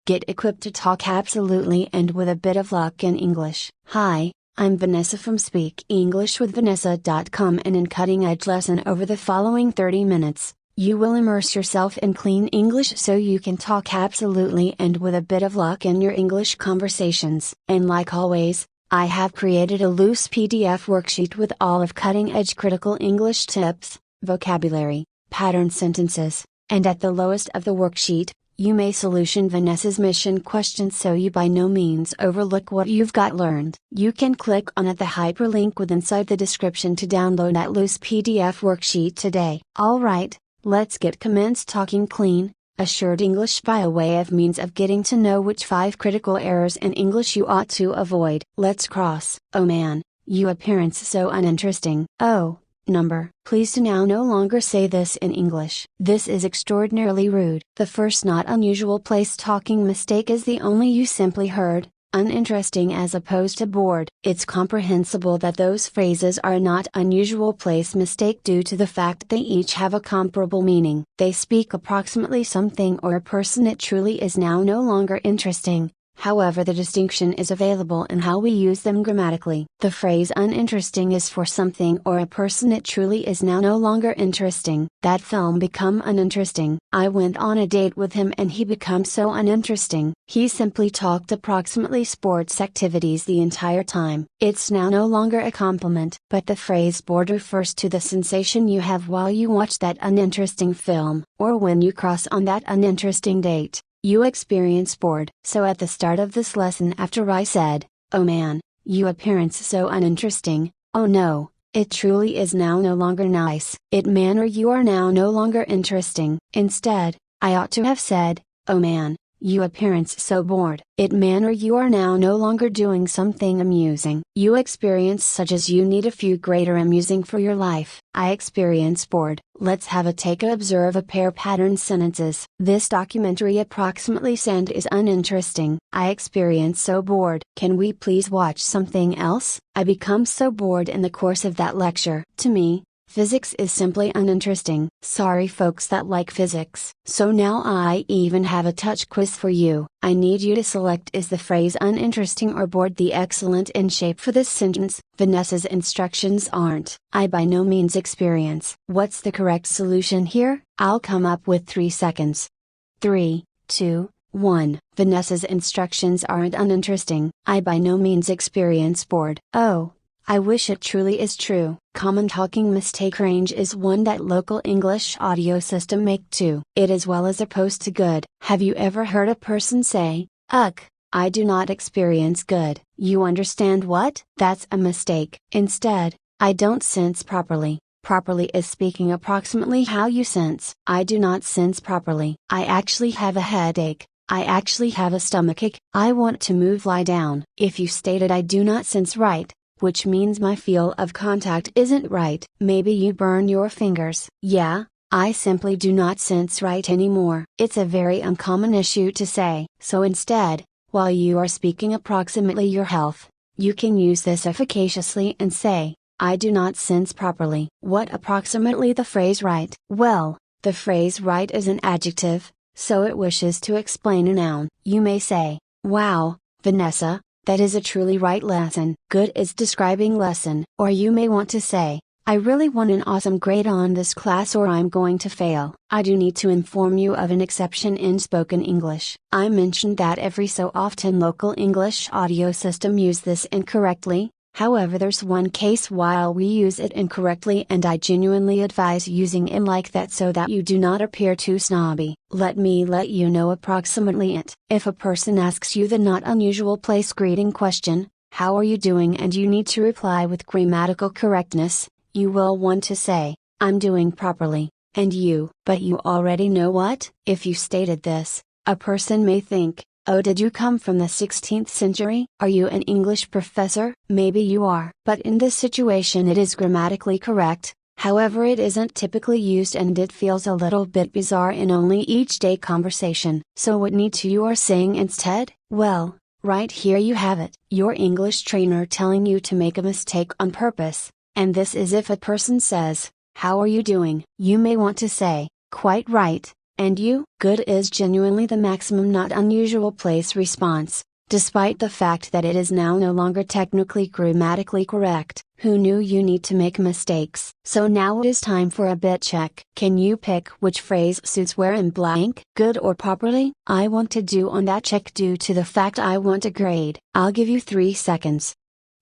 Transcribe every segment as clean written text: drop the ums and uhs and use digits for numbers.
Get equipped to talk absolutely and with a bit of luck in English. Hi, I'm Vanessa from SpeakEnglishWithVanessa.com, and in Cutting Edge Lesson over the following 30 minutes, you will immerse yourself in clean English so you can talk absolutely and with a bit of luck in your English conversations. And like always, I have created a loose PDF worksheet with all of cutting-edge critical English tips, vocabulary, pattern sentences, and at the lowest of the worksheet, you may solution Vanessa's mission questions so you by no means overlook what you've got learned. You can click on the hyperlink inside the description to download that loose PDF worksheet today. Alright, let's get commenced talking clean, assured English by a way of means of getting to know which 5 critical errors in English you ought to avoid. Let's cross. Oh man, you appearance so uninteresting. Oh. Number. Please do now no longer say this in English. This is extraordinarily rude. The first not unusual place talking mistake is the only you simply heard, uninteresting as opposed to bored. It's comprehensible that those phrases are not unusual place mistake due to the fact they each have a comparable meaning. They speak approximately something or a person it truly is now no longer interesting. However, the distinction is available in how we use them grammatically. The phrase uninteresting is for something or a person it truly is now no longer interesting. That film become uninteresting. I went on a date with him and he become so uninteresting. He simply talked approximately sports activities the entire time. It's now no longer a compliment. But the phrase bored refers to the sensation you have while you watch that uninteresting film, or when you cross on that uninteresting date. You experience bored. So at the start of this lesson, after I said, oh man, you appearance so uninteresting, oh no, it truly is now no longer nice. It man or you are now no longer interesting. Instead, I ought to have said, oh man, you appearance so bored. It man or you are now no longer doing something amusing. You experience such as you need a few greater amusing for your life. I experience bored. Let's have a take a observe a pair pattern sentences. This documentary approximately send is uninteresting. I experience so bored. Can we please watch something else? I become so bored in the course of that lecture. To me, physics is simply uninteresting. Sorry folks that like physics. So now I even have a touch quiz for you. I need you to select is the phrase uninteresting or bored the excellent in shape for this sentence. Vanessa's instructions aren't. I by no means experience. What's the correct solution here? I'll come up with 3 seconds. 3, 2, 1. Vanessa's instructions aren't uninteresting. I by no means experience bored. Oh. I wish it truly is true. Common talking mistake range is one that local English audio system make too. It as well as opposed to good. Have you ever heard a person say, ugh, I do not experience good? You understand what? That's a mistake. Instead, I don't sense properly. Properly is speaking approximately how you sense. I do not sense properly. I actually have a headache. I actually have a stomachache. I want to move lie down. If you stated I do not sense right, which means my feel of contact isn't right. Maybe you burn your fingers. Yeah, I simply do not sense right anymore. It's a very uncommon issue to say. So instead, while you are speaking approximately your health, you can use this efficaciously and say, I do not sense properly. What approximately the phrase right? Well, the phrase right is an adjective, so it wishes to explain a noun. You may say, wow, Vanessa, that is a truly right lesson. Good is describing lesson. Or you may want to say, I really want an awesome grade on this class or I'm going to fail. I do need to inform you of an exception in spoken English. I mentioned that every so often local English audio system use this incorrectly. However, there's one case while we use it incorrectly and I genuinely advise using it like that so that you do not appear too snobby. Let me let you know approximately it. If a person asks you the not unusual place greeting question, how are you doing, and you need to reply with grammatical correctness, you will want to say, I'm doing properly, and you. But you already know what? If you stated this, a person may think, oh, did you come from the 16th century? Are you an English professor? Maybe you are. But in this situation it is grammatically correct, however it isn't typically used and it feels a little bit bizarre in only each day conversation. So what need to you are saying instead? Well, right here you have it. Your English trainer telling you to make a mistake on purpose, and this is if a person says, how are you doing? You may want to say, quite right, And you? Good is genuinely the maximum not unusual place response. Despite the fact that it is now no longer technically grammatically correct, who knew you need to make mistakes? So now it is time for a bit check. Can you pick which phrase suits where in blank? Good or properly? I want to do on that check due to the fact I want a grade. I'll give you 3 seconds.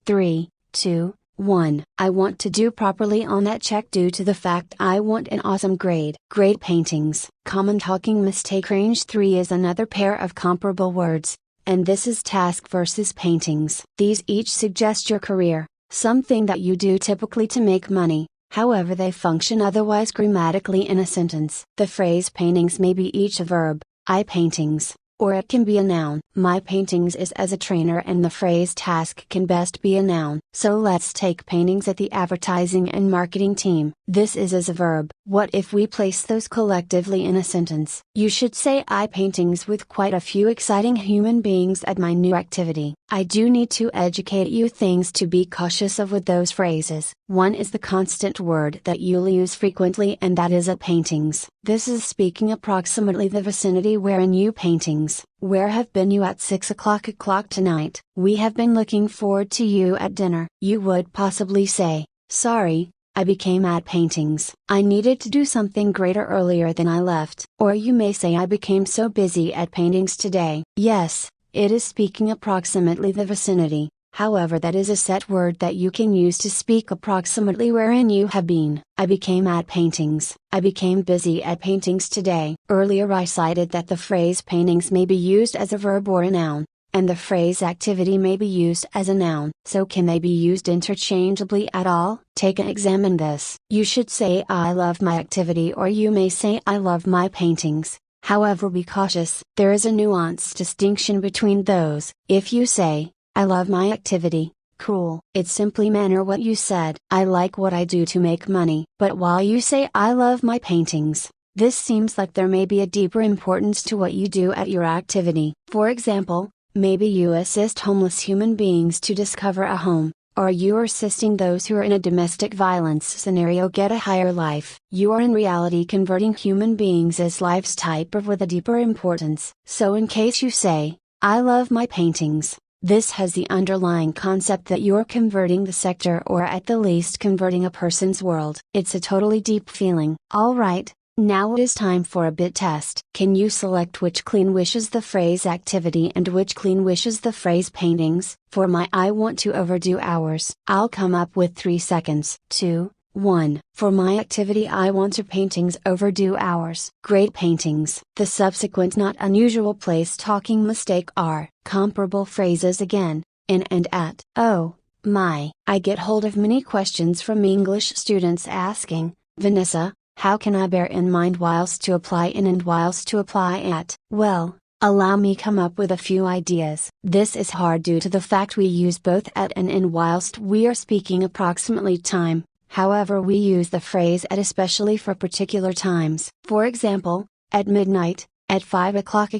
3, 2, 1. I want to do properly on that check due to the fact I want an awesome grade. Great paintings. Common talking mistake. Range 3 is another pair of comparable words. And this is task versus paintings. These each suggest your career, something that you do typically to make money, however they function otherwise grammatically in a sentence. The phrase paintings may be each a verb, I paintings, or it can be a noun. My paintings is as a trainer, and the phrase task can best be a noun. So let's take paintings at the advertising and marketing team. This is as a verb. What if we place those collectively in a sentence? You should say I paintings with quite a few exciting human beings at my new activity. I do need to educate you things to be cautious of with those phrases. One is the constant word that you'll use frequently, and that is at paintings. This is speaking approximately the vicinity wherein you paintings. Where have been you at 6 o'clock tonight? We have been looking forward to you at dinner. You would possibly say, sorry, I became at paintings. I needed to do something greater earlier than I left. Or you may say I became so busy at paintings today. Yes, it is speaking approximately the vicinity. However, that is a set word that you can use to speak approximately wherein you have been. I became at paintings. I became busy at paintings today. Earlier I cited that the phrase paintings may be used as a verb or a noun, and the phrase activity may be used as a noun. So can they be used interchangeably at all? Take and examine this. You should say I love my activity, or you may say I love my paintings. However, be cautious. There is a nuanced distinction between those. If you say, I love my activity, cool. It's simply manner what you said. I like what I do to make money. But while you say I love my paintings, this seems like there may be a deeper importance to what you do at your activity. For example, maybe you assist homeless human beings to discover a home, or you are assisting those who are in a domestic violence scenario get a higher life. You are in reality converting human beings as lives type of with a deeper importance. So in case you say, I love my paintings, this has the underlying concept that you're converting the sector, or at the least converting a person's world. It's a totally deep feeling. Alright, now it is time for a bit test. Can you select which clean wishes the phrase activity and which clean wishes the phrase paintings? For my I want to overdo hours, I'll come up with 3 seconds. 2, 1. For my activity I want to paintings overdue hours. Great paintings. The subsequent not unusual place talking mistake are comparable phrases again, in and at. Oh, my. I get hold of many questions from English students asking, Vanessa, how can I bear in mind whilst to apply in and whilst to apply at? Well, allow me come up with a few ideas. This is hard due to the fact we use both at and in whilst we are speaking approximately time. However, we use the phrase at especially for particular times. For example, at midnight, at 5 o'clock,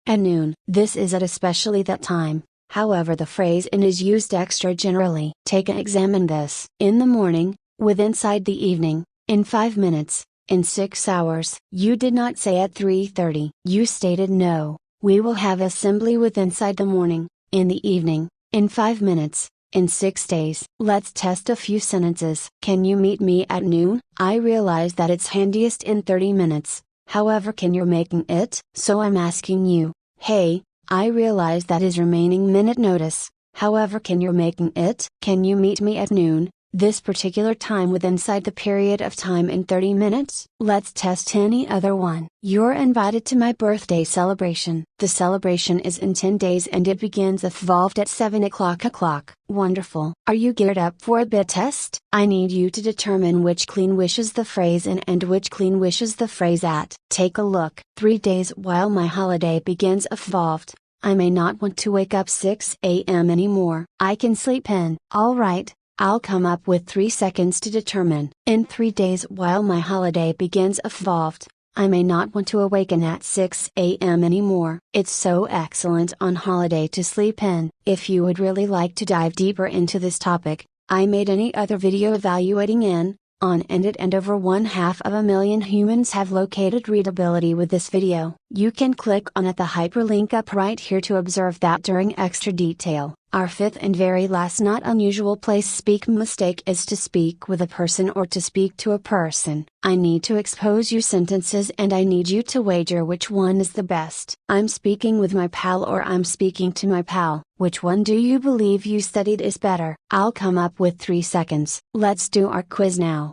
at noon. This is at especially that time. However, the phrase in is used extra generally. Take and examine this. In the morning, with inside the evening, in 5 minutes, in 6 hours. You did not say at 3:30. You stated no, we will have assembly with inside the morning, in the evening, in 5 minutes. In 6 days. Let's test a few sentences. Can you meet me at noon? I realize that it's handiest in 30 minutes. However, can you making it? So I'm asking you, hey, I realize that is remaining minute notice. However, can you making it? Can you meet me at noon? This particular time with inside the period of time in 30 minutes? Let's test any other one. You're invited to my birthday celebration. The celebration is in 10 days and it begins evolved at 7 o'clock. Wonderful. Are you geared up for a bit test? I need you to determine which clean wishes the phrase in and which clean wishes the phrase at. Take a look. 3 days while my holiday begins evolved. I may not want to wake up 6 a.m. anymore. I can sleep in. Alright. I'll come up with 3 seconds to determine. In 3 days while my holiday begins evolved, I may not want to awaken at 6 a.m. anymore. It's so excellent on holiday to sleep in. If you would really like to dive deeper into this topic, I made any other video evaluating in, Unended and over 1/2 million humans have located readability with this video. You can click on at the hyperlink up right here to observe that during extra detail. Our fifth and very last not unusual place speak mistake is to speak with a person or to speak to a person. I need to expose you sentences and I need you to wager which one is the best. I'm speaking with my pal or I'm speaking to my pal. Which one do you believe you studied is better? I'll come up with 3 seconds. Let's do our quiz now.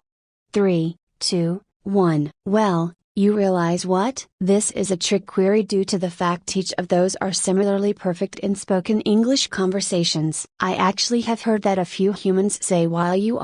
3, 2, 1. Well, you realize what? This is a trick query due to the fact each of those are similarly perfect in spoken English conversations. I actually have heard that a few humans say while you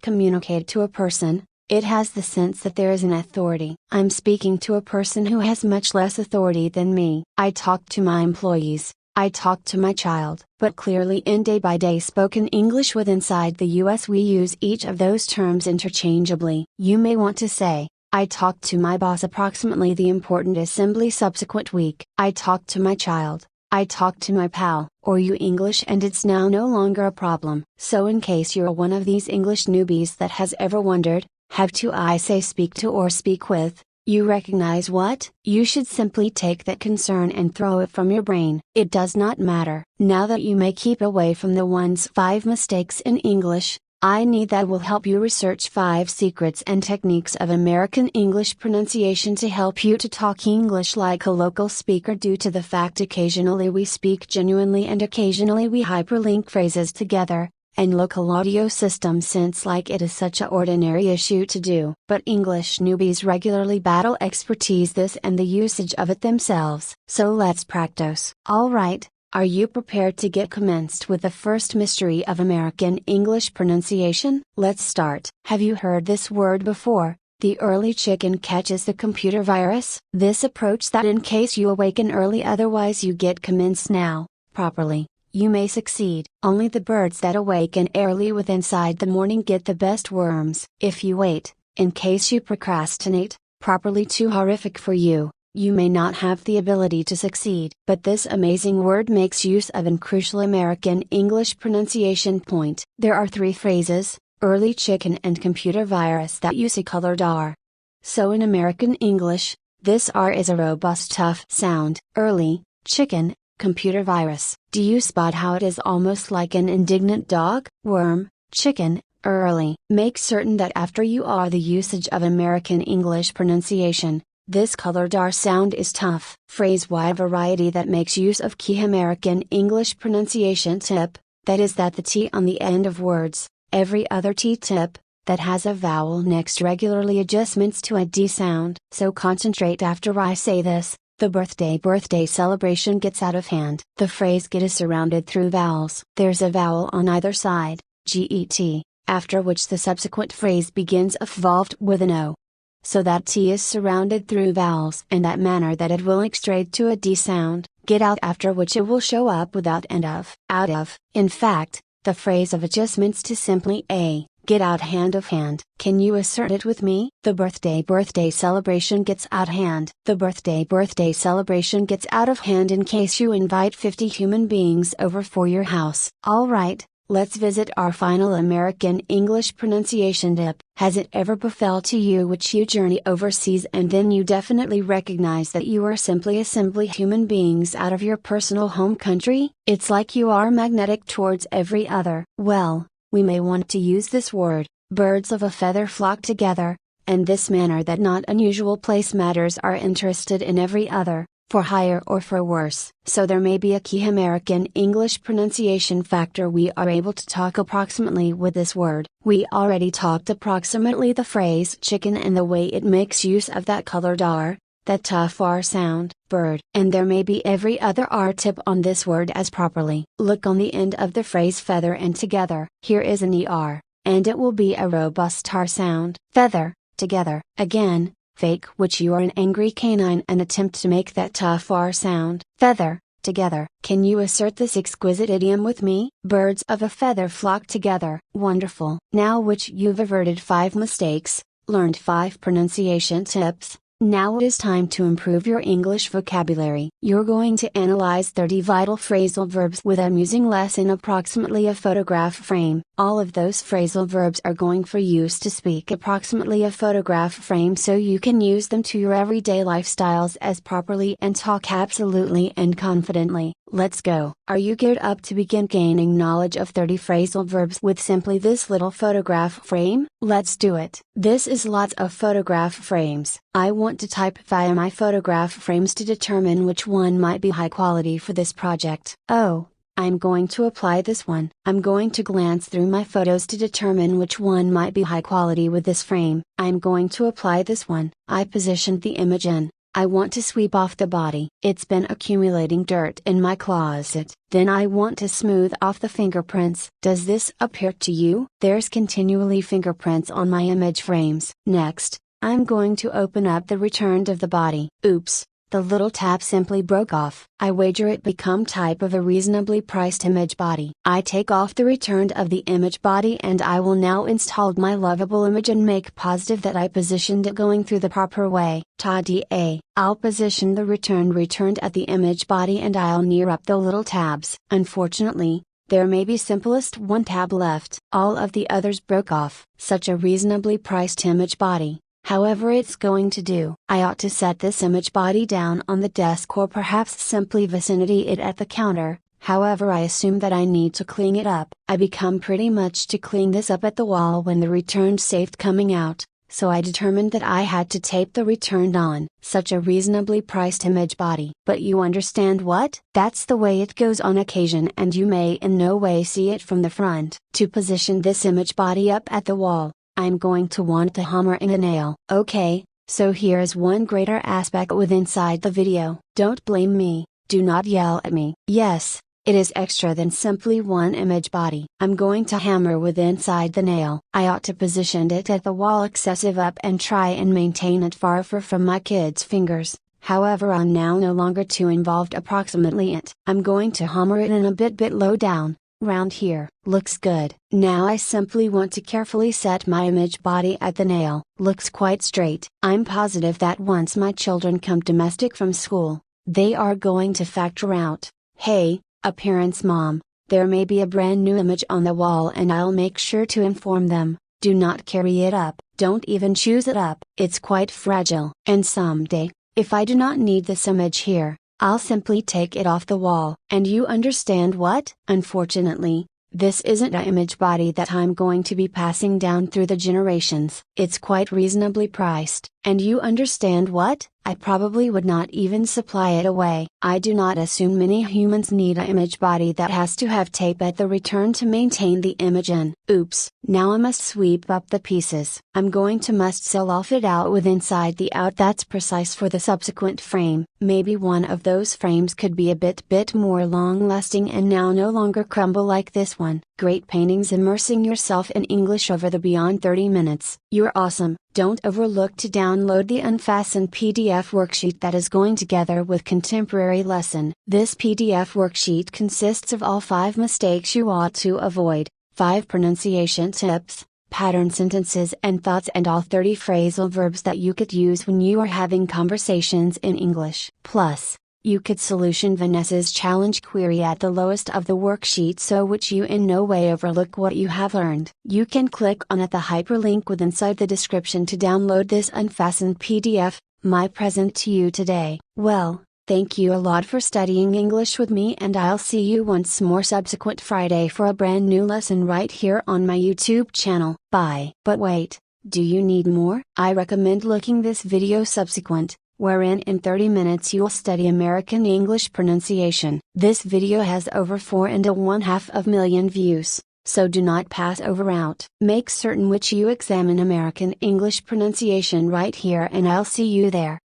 communicate to a person, it has the sense that there is an authority. I'm speaking to a person who has much less authority than me. I talk to my employees. I talk to my child. But clearly in day-by-day spoken English with inside the US we use each of those terms interchangeably. You may want to say, I talked to my boss approximately the important assembly subsequent week. I talked to my child. I talked to my pal. Or you English and it's now no longer a problem. So in case you're one of these English newbies that has ever wondered, have to I say speak to or speak with, you recognize what? You should simply take that concern and throw it from your brain. It does not matter. Now that you may keep away from the one's 5 mistakes in English, I need that will help you research 5 secrets and techniques of American English pronunciation to help you to talk English like a local speaker due to the fact occasionally we speak genuinely and occasionally we hyperlink phrases together, and local audio systems sense like it is such a ordinary issue to do. But English newbies regularly battle expertise this and the usage of it themselves. So let's practice. Alright. Are you prepared to get commenced with the first mystery of American English pronunciation? Let's start. Have you heard this word before? The early chicken catches the computer virus? This approach that in case you awaken early otherwise you get commenced now, properly, you may succeed. Only the birds that awaken early with inside the morning get the best worms. If you wait, in case you procrastinate, properly too horrific for you. You may not have the ability to succeed. But this amazing word makes use of a crucial American English pronunciation point. There are 3 phrases, early chicken and computer virus that use a colored R. So in American English, this R is a robust tough sound. Early, chicken, computer virus. Do you spot how it is almost like an indignant dog? Worm, chicken, early. Make certain that after you are the usage of American English pronunciation, this colored R sound is tough. Phrase Y variety that makes use of key American English pronunciation tip, that is that the T on the end of words, every other T tip, that has a vowel next regularly adjustments to a D sound. So concentrate after I say this. The birthday celebration gets out of hand. The phrase get is surrounded through vowels. There's a vowel on either side, get, after which the subsequent phrase begins evolved with an O. So that T is surrounded through vowels in that manner that it will extrade to a D sound, get out after which it will show up without end of, out of. In fact, the phrase of adjustments to simply a, get out hand of hand. Can you assert it with me? The birthday celebration gets out hand. The birthday celebration gets out of hand in case you invite 50 human beings over for your house. Alright. Let's visit our final American English pronunciation tip. Has it ever befell to you which you journey overseas and then you definitely recognize that you are simply human beings out of your personal home country? It's like you are magnetic towards every other. Well, we may want to use this word, birds of a feather flock together, and this manner that not unusual place matters are interested in every other, for higher or for worse. So there may be a key American English pronunciation factor we are able to talk approximately with this word. We already talked approximately the phrase chicken and the way it makes use of that colored R, that tough R sound, bird. And there may be every other R tip on this word as properly. Look on the end of the phrase feather and together. Here is an ER, and it will be a robust R sound, feather, together. Again, fake which you are an angry canine and attempt to make that tough R sound, feather, together. Can you assert this exquisite idiom with me? Birds of a feather flock together. Wonderful. Now which you've averted 5 mistakes, learned 5 pronunciation tips, now it is time to improve your English vocabulary. You're going to analyze 30 vital phrasal verbs with a musing lesson approximately a photograph frame. All of those phrasal verbs are going for use to speak approximately a photograph frame so you can use them to your everyday lifestyles as properly and talk absolutely and confidently. Let's go. Are you geared up to begin gaining knowledge of 30 phrasal verbs with simply this little photograph frame? Let's do it. This is lots of photograph frames. I want to type via my photograph frames to determine which one might be high quality for this project. Oh, I'm going to apply this one. I'm going to glance through my photos to determine which one might be high quality with this frame. I'm going to apply this one. I positioned the image in. I want to sweep off the body. It's been accumulating dirt in my closet. Then I want to smooth off the fingerprints. Does this appear to you? There's continually fingerprints on my image frames. Next, I'm going to open up the returned of the body. Oops. The little tab simply broke off. I wager it become type of a reasonably priced image body. I take off the returned of the image body and I will now install my lovable image and make positive that I positioned it going through the proper way. Ta-da! I'll position the returned at the image body and I'll near up the little tabs. Unfortunately, there may be simplest one tab left. All of the others broke off. Such a reasonably priced image body. However it's going to do. I ought to set this image body down on the desk or perhaps simply vicinity it at the counter, however I assume that I need to clean it up. I become pretty much to clean this up at the wall when the returned saved coming out, so I determined that I had to tape the returned on. Such a reasonably priced image body. But you understand what? That's the way it goes on occasion and you may in no way see it from the front. To position this image body up at the wall, I'm going to want to hammer in a nail. Okay, so here is one greater aspect with inside the video. Don't blame me, do not yell at me. Yes, it is extra than simply one image body. I'm going to hammer with inside the nail. I ought to position it at the wall excessive up and try and maintain it far from my kids' fingers. However I'm now no longer too involved approximately it. I'm going to hammer it in a bit low down. Round here. Looks good. Now I simply want to carefully set my image body at the nail. Looks quite straight. I'm positive that once my children come domestic from school, they are going to factor out, hey, appearance mom, there may be a brand new image on the wall and I'll make sure to inform them, do not carry it up, don't even choose it up, it's quite fragile. And someday, if I do not need this image here, I'll simply take it off the wall. And you understand what? Unfortunately, this isn't an image body that I'm going to be passing down through the generations. It's quite reasonably priced. And you understand what? I probably would not even supply it away. I do not assume many humans need an image body that has to have tape at the return to maintain the image in. Oops. Now I must sweep up the pieces. I'm going to must self it out with inside the out that's precise for the subsequent frame. Maybe one of those frames could be a bit more long lasting and now no longer crumble like this one. Great paintings immersing yourself in English over the beyond 30 minutes. You're awesome. Don't overlook to download the unfastened PDF worksheet that is going together with contemporary lesson. This PDF worksheet consists of all 5 mistakes you ought to avoid, 5 pronunciation tips, pattern sentences and thoughts and all 30 phrasal verbs that you could use when you are having conversations in English. Plus, you could solution Vanessa's challenge query at the lowest of the worksheet so which you in no way overlook what you have learned. You can click on at the hyperlink with inside the description to download this unfastened PDF, my present to you today. Well, thank you a lot for studying English with me and I'll see you once more subsequent Friday for a brand new lesson right here on my YouTube channel. Bye. But wait, do you need more? I recommend looking this video subsequent, wherein in 30 minutes you'll study American English pronunciation. This video has over 4.5 million views, so do not pass over out. Make certain which you examine American English pronunciation right here and I'll see you there.